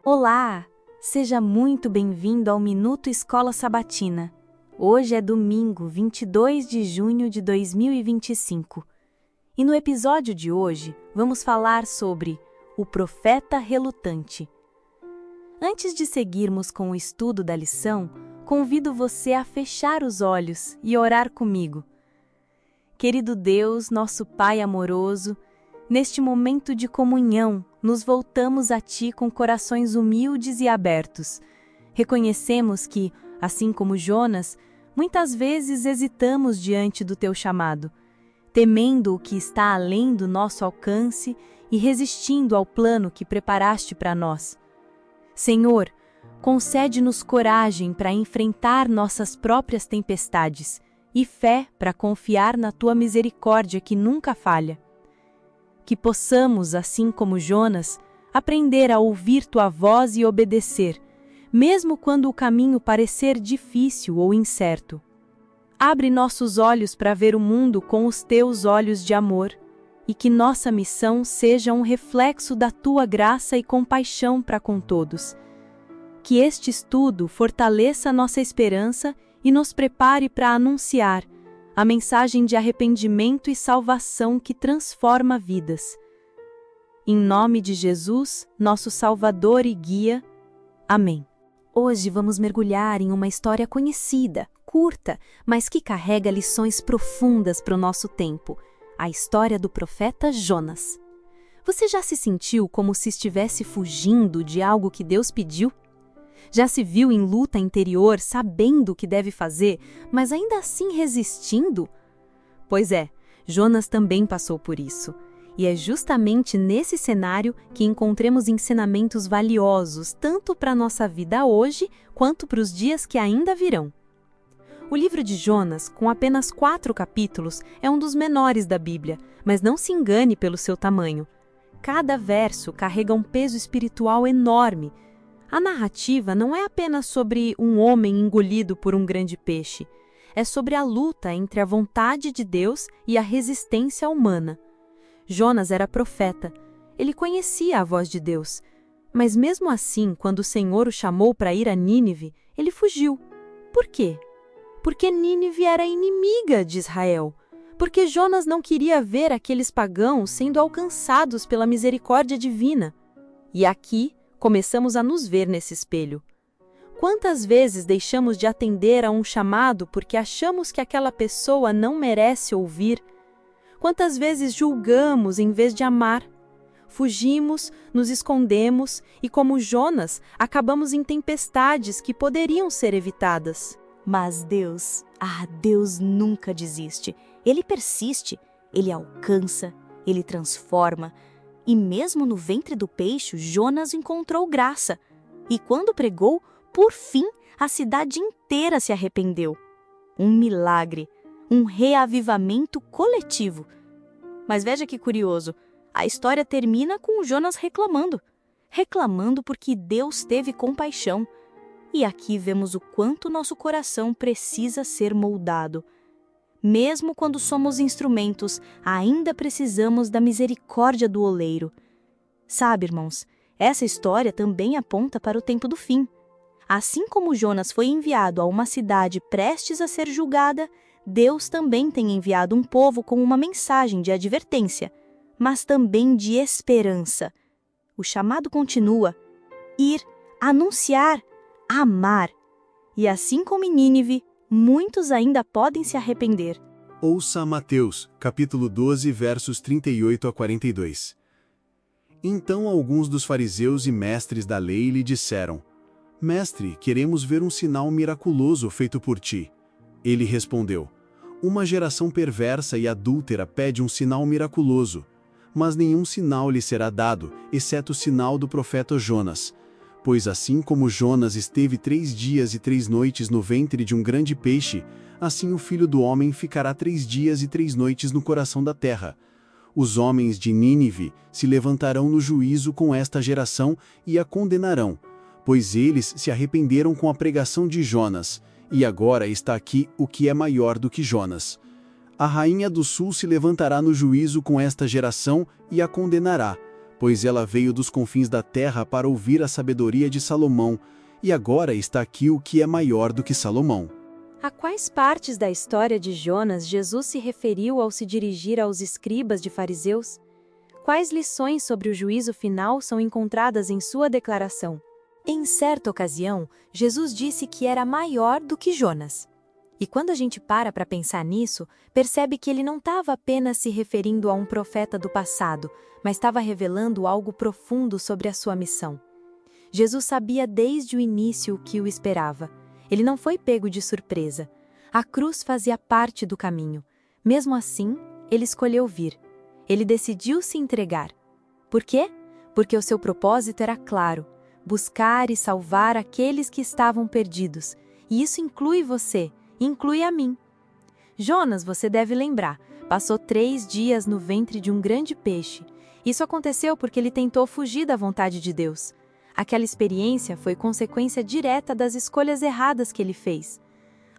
Olá! Seja muito bem-vindo ao Minuto Escola Sabatina. Hoje é domingo, 22 de junho de 2025. E no episódio de hoje, vamos falar sobre o profeta relutante. Antes de seguirmos com o estudo da lição, convido você a fechar os olhos e orar comigo. Querido Deus, nosso Pai amoroso, neste momento de comunhão, nos voltamos a Ti com corações humildes e abertos. Reconhecemos que, assim como Jonas, muitas vezes hesitamos diante do Teu chamado, temendo o que está além do nosso alcance e resistindo ao plano que preparaste para nós. Senhor, concede-nos coragem para enfrentar nossas próprias tempestades e fé para confiar na Tua misericórdia que nunca falha. Que possamos, assim como Jonas, aprender a ouvir Tua voz e obedecer, mesmo quando o caminho parecer difícil ou incerto. Abre nossos olhos para ver o mundo com os Teus olhos de amor, e que nossa missão seja um reflexo da Tua graça e compaixão para com todos. Que este estudo fortaleça nossa esperança e nos prepare para anunciar a mensagem de arrependimento e salvação que transforma vidas. Em nome de Jesus, nosso Salvador e Guia. Amém. Hoje vamos mergulhar em uma história conhecida, curta, mas que carrega lições profundas para o nosso tempo. A história do profeta Jonas. Você já se sentiu como se estivesse fugindo de algo que Deus pediu? Já se viu em luta interior, sabendo o que deve fazer, mas ainda assim resistindo? Pois é, Jonas também passou por isso. E é justamente nesse cenário que encontramos ensinamentos valiosos, tanto para a nossa vida hoje, quanto para os dias que ainda virão. O livro de Jonas, com apenas 4 capítulos, é um dos menores da Bíblia, mas não se engane pelo seu tamanho. Cada verso carrega um peso espiritual enorme. A narrativa não é apenas sobre um homem engolido por um grande peixe. É sobre a luta entre a vontade de Deus e a resistência humana. Jonas era profeta. Ele conhecia a voz de Deus. Mas mesmo assim, quando o Senhor o chamou para ir a Nínive, ele fugiu. Por quê? Porque Nínive era inimiga de Israel. Porque Jonas não queria ver aqueles pagãos sendo alcançados pela misericórdia divina. E aqui, começamos a nos ver nesse espelho. Quantas vezes deixamos de atender a um chamado porque achamos que aquela pessoa não merece ouvir? Quantas vezes julgamos em vez de amar? Fugimos, nos escondemos e, como Jonas, acabamos em tempestades que poderiam ser evitadas. Mas Deus nunca desiste. Ele persiste, Ele alcança, Ele transforma. E mesmo no ventre do peixe, Jonas encontrou graça. E quando pregou, por fim, a cidade inteira se arrependeu. Um milagre, um reavivamento coletivo. Mas veja que curioso, a história termina com Jonas reclamando. Reclamando porque Deus teve compaixão. E aqui vemos o quanto nosso coração precisa ser moldado. Mesmo quando somos instrumentos, ainda precisamos da misericórdia do oleiro. Sabe, irmãos, essa história também aponta para o tempo do fim. Assim como Jonas foi enviado a uma cidade prestes a ser julgada, Deus também tem enviado um povo com uma mensagem de advertência, mas também de esperança. O chamado continua: ir, anunciar, amar. E assim como em Nínive, muitos ainda podem se arrepender. Ouça Mateus, capítulo 12, versos 38 a 42. Então alguns dos fariseus e mestres da lei lhe disseram: Mestre, queremos ver um sinal miraculoso feito por ti. Ele respondeu: Uma geração perversa e adúltera pede um sinal miraculoso, mas nenhum sinal lhe será dado, exceto o sinal do profeta Jonas. Pois assim como Jonas esteve 3 dias e 3 noites no ventre de um grande peixe, assim o Filho do Homem ficará 3 dias e 3 noites no coração da terra. Os homens de Nínive se levantarão no juízo com esta geração e a condenarão, pois eles se arrependeram com a pregação de Jonas, e agora está aqui o que é maior do que Jonas. A rainha do sul se levantará no juízo com esta geração e a condenará, pois ela veio dos confins da terra para ouvir a sabedoria de Salomão, e agora está aqui o que é maior do que Salomão. A quais partes da história de Jonas Jesus se referiu ao se dirigir aos escribas de fariseus? Quais lições sobre o juízo final são encontradas em sua declaração? Em certa ocasião, Jesus disse que era maior do que Jonas. E quando a gente para pensar nisso, percebe que ele não estava apenas se referindo a um profeta do passado, mas estava revelando algo profundo sobre a sua missão. Jesus sabia desde o início o que o esperava. Ele não foi pego de surpresa. A cruz fazia parte do caminho. Mesmo assim, ele escolheu vir. Ele decidiu se entregar. Por quê? Porque o seu propósito era claro: buscar e salvar aqueles que estavam perdidos. E isso inclui você, inclui a mim. Jonas, você deve lembrar, passou 3 dias no ventre de um grande peixe. Isso aconteceu porque ele tentou fugir da vontade de Deus. Aquela experiência foi consequência direta das escolhas erradas que ele fez.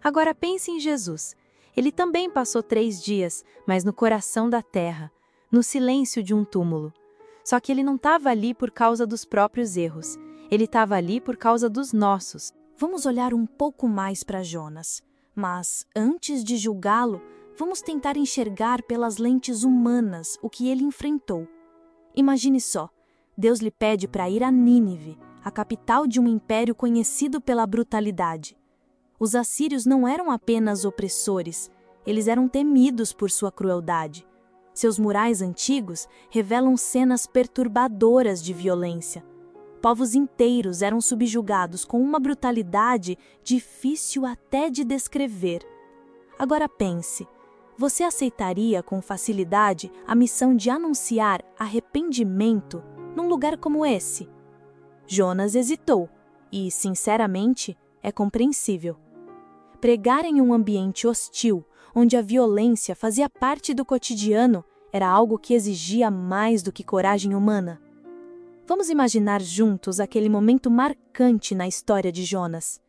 Agora pense em Jesus. Ele também passou 3 dias, mas no coração da terra, no silêncio de um túmulo. Só que ele não estava ali por causa dos próprios erros. Ele estava ali por causa dos nossos. Vamos olhar um pouco mais para Jonas. Mas, antes de julgá-lo, vamos tentar enxergar pelas lentes humanas o que ele enfrentou. Imagine só. Deus lhe pede para ir a Nínive, a capital de um império conhecido pela brutalidade. Os assírios não eram apenas opressores, eles eram temidos por sua crueldade. Seus murais antigos revelam cenas perturbadoras de violência. Povos inteiros eram subjugados com uma brutalidade difícil até de descrever. Agora pense. Você aceitaria com facilidade a missão de anunciar arrependimento num lugar como esse? Jonas hesitou, e, sinceramente, é compreensível. Pregar em um ambiente hostil, onde a violência fazia parte do cotidiano, era algo que exigia mais do que coragem humana. Vamos imaginar juntos aquele momento marcante na história de Jonas.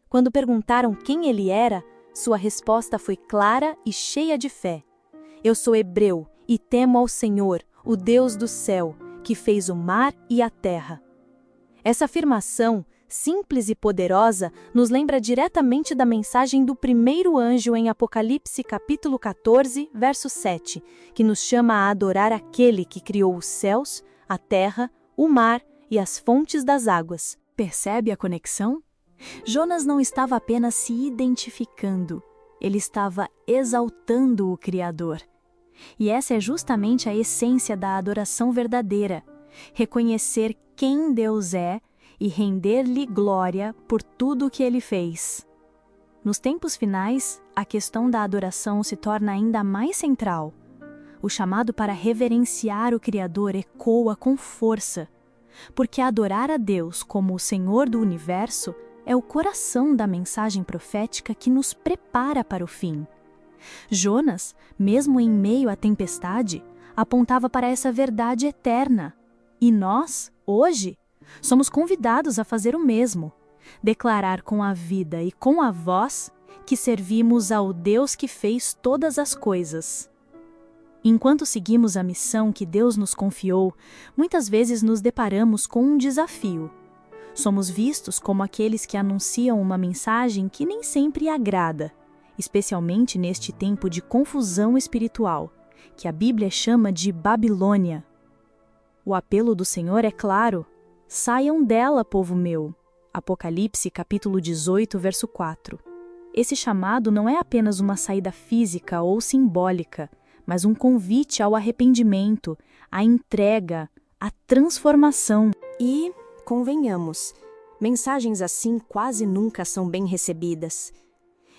Quando perguntaram quem ele era, sua resposta foi clara e cheia de fé. Eu sou hebreu e temo ao Senhor, o Deus do céu, que fez o mar e a terra. Essa afirmação, simples e poderosa, nos lembra diretamente da mensagem do primeiro anjo em Apocalipse capítulo 14, verso 7, que nos chama a adorar aquele que criou os céus, a terra, o mar e as fontes das águas. Percebe a conexão? Jonas não estava apenas se identificando, ele estava exaltando o Criador. E essa é justamente a essência da adoração verdadeira: reconhecer quem Deus é e render-lhe glória por tudo o que ele fez. Nos tempos finais, a questão da adoração se torna ainda mais central. O chamado para reverenciar o Criador ecoa com força, porque adorar a Deus como o Senhor do universo é o coração da mensagem profética que nos prepara para o fim. Jonas, mesmo em meio à tempestade, apontava para essa verdade eterna. E nós, hoje, somos convidados a fazer o mesmo, declarar com a vida e com a voz que servimos ao Deus que fez todas as coisas. Enquanto seguimos a missão que Deus nos confiou, muitas vezes nos deparamos com um desafio. Somos vistos como aqueles que anunciam uma mensagem que nem sempre agrada, especialmente neste tempo de confusão espiritual, que a Bíblia chama de Babilônia. O apelo do Senhor é claro: saiam dela, povo meu. Apocalipse capítulo 18, verso 4. Esse chamado não é apenas uma saída física ou simbólica, mas um convite ao arrependimento, à entrega, à transformação. E, convenhamos, mensagens assim quase nunca são bem recebidas.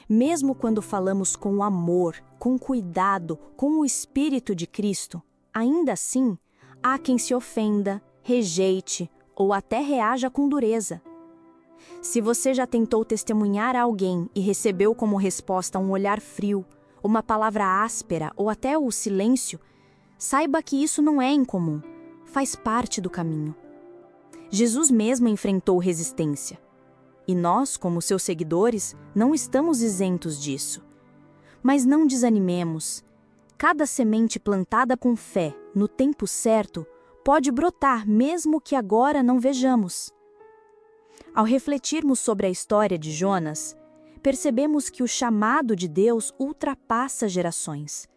Mesmo quando falamos com amor, com cuidado, com o Espírito de Cristo, ainda assim, há quem se ofenda, rejeite ou até reaja com dureza. Se você já tentou testemunhar a alguém e recebeu como resposta um olhar frio, uma palavra áspera ou até o silêncio, saiba que isso não é incomum, faz parte do caminho. Jesus mesmo enfrentou resistência. E nós, como seus seguidores, não estamos isentos disso. Mas não desanimemos. Cada semente plantada com fé, no tempo certo, pode brotar mesmo que agora não vejamos. Ao refletirmos sobre a história de Jonas, percebemos que o chamado de Deus ultrapassa gerações.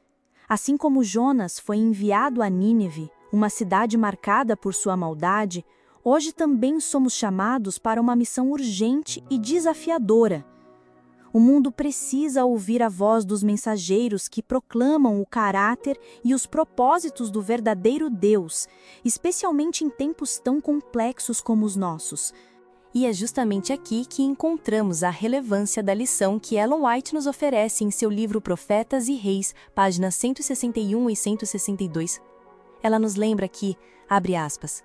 Assim como Jonas foi enviado a Nínive, uma cidade marcada por sua maldade, hoje também somos chamados para uma missão urgente e desafiadora. O mundo precisa ouvir a voz dos mensageiros que proclamam o caráter e os propósitos do verdadeiro Deus, especialmente em tempos tão complexos como os nossos. E é justamente aqui que encontramos a relevância da lição que Ellen White nos oferece em seu livro Profetas e Reis, páginas 161 e 162. Ela nos lembra que, abre aspas,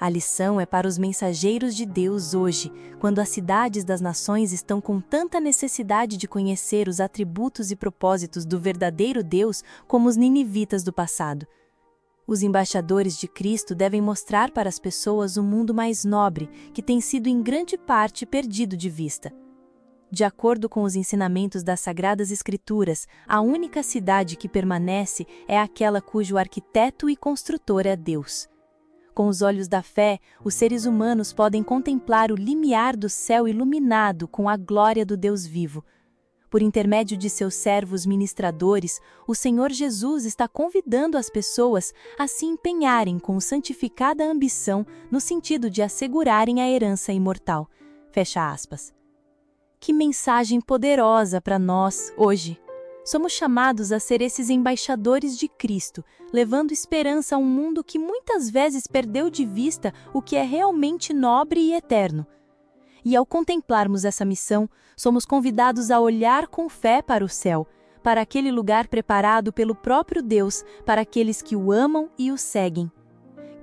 a lição é para os mensageiros de Deus hoje, quando as cidades das nações estão com tanta necessidade de conhecer os atributos e propósitos do verdadeiro Deus como os ninivitas do passado. Os embaixadores de Cristo devem mostrar para as pessoas um mundo mais nobre, que tem sido em grande parte perdido de vista. De acordo com os ensinamentos das Sagradas Escrituras, a única cidade que permanece é aquela cujo arquiteto e construtor é Deus. Com os olhos da fé, os seres humanos podem contemplar o limiar do céu iluminado com a glória do Deus vivo. Por intermédio de seus servos ministradores, o Senhor Jesus está convidando as pessoas a se empenharem com santificada ambição no sentido de assegurarem a herança imortal. Fecha aspas. Que mensagem poderosa para nós, hoje! Somos chamados a ser esses embaixadores de Cristo, levando esperança a um mundo que muitas vezes perdeu de vista o que é realmente nobre e eterno. E ao contemplarmos essa missão, somos convidados a olhar com fé para o céu, para aquele lugar preparado pelo próprio Deus para aqueles que o amam e o seguem.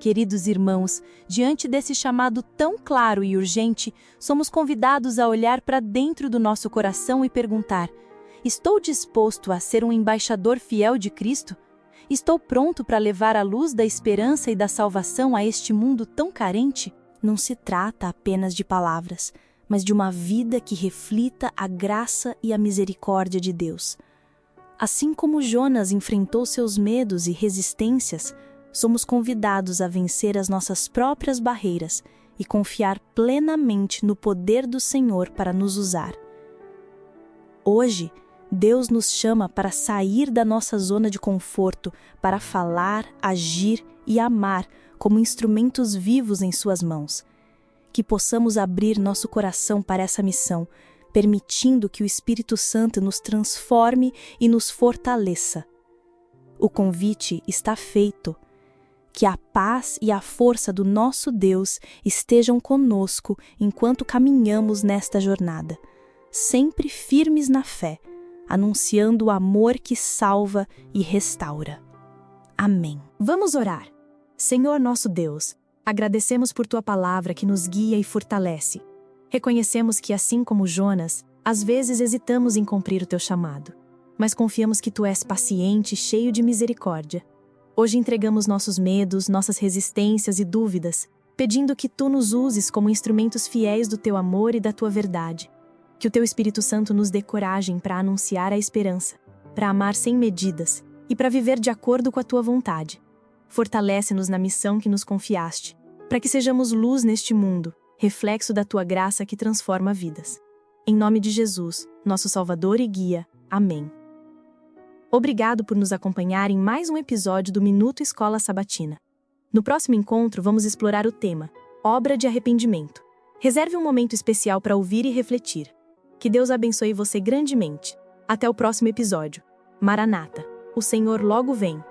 Queridos irmãos, diante desse chamado tão claro e urgente, somos convidados a olhar para dentro do nosso coração e perguntar: estou disposto a ser um embaixador fiel de Cristo? Estou pronto para levar a luz da esperança e da salvação a este mundo tão carente? Não se trata apenas de palavras, mas de uma vida que reflita a graça e a misericórdia de Deus. Assim como Jonas enfrentou seus medos e resistências, somos convidados a vencer as nossas próprias barreiras e confiar plenamente no poder do Senhor para nos usar. Hoje, Deus nos chama para sair da nossa zona de conforto, para falar, agir e amar como instrumentos vivos em suas mãos. Que possamos abrir nosso coração para essa missão, permitindo que o Espírito Santo nos transforme e nos fortaleça. O convite está feito. Que a paz e a força do nosso Deus estejam conosco enquanto caminhamos nesta jornada, sempre firmes na fé, anunciando o amor que salva e restaura. Amém. Vamos orar. Senhor nosso Deus, agradecemos por Tua palavra que nos guia e fortalece. Reconhecemos que, assim como Jonas, às vezes hesitamos em cumprir o Teu chamado, mas confiamos que Tu és paciente e cheio de misericórdia. Hoje entregamos nossos medos, nossas resistências e dúvidas, pedindo que Tu nos uses como instrumentos fiéis do Teu amor e da Tua verdade. Que o Teu Espírito Santo nos dê coragem para anunciar a esperança, para amar sem medidas e para viver de acordo com a Tua vontade. Fortalece-nos na missão que nos confiaste, para que sejamos luz neste mundo, reflexo da Tua graça que transforma vidas. Em nome de Jesus, nosso Salvador e Guia. Amém. Obrigado por nos acompanhar em mais um episódio do Minuto Escola Sabatina. No próximo encontro, vamos explorar o tema Obra de Arrependimento. Reserve um momento especial para ouvir e refletir. Que Deus abençoe você grandemente. Até o próximo episódio. Maranata, o Senhor logo vem.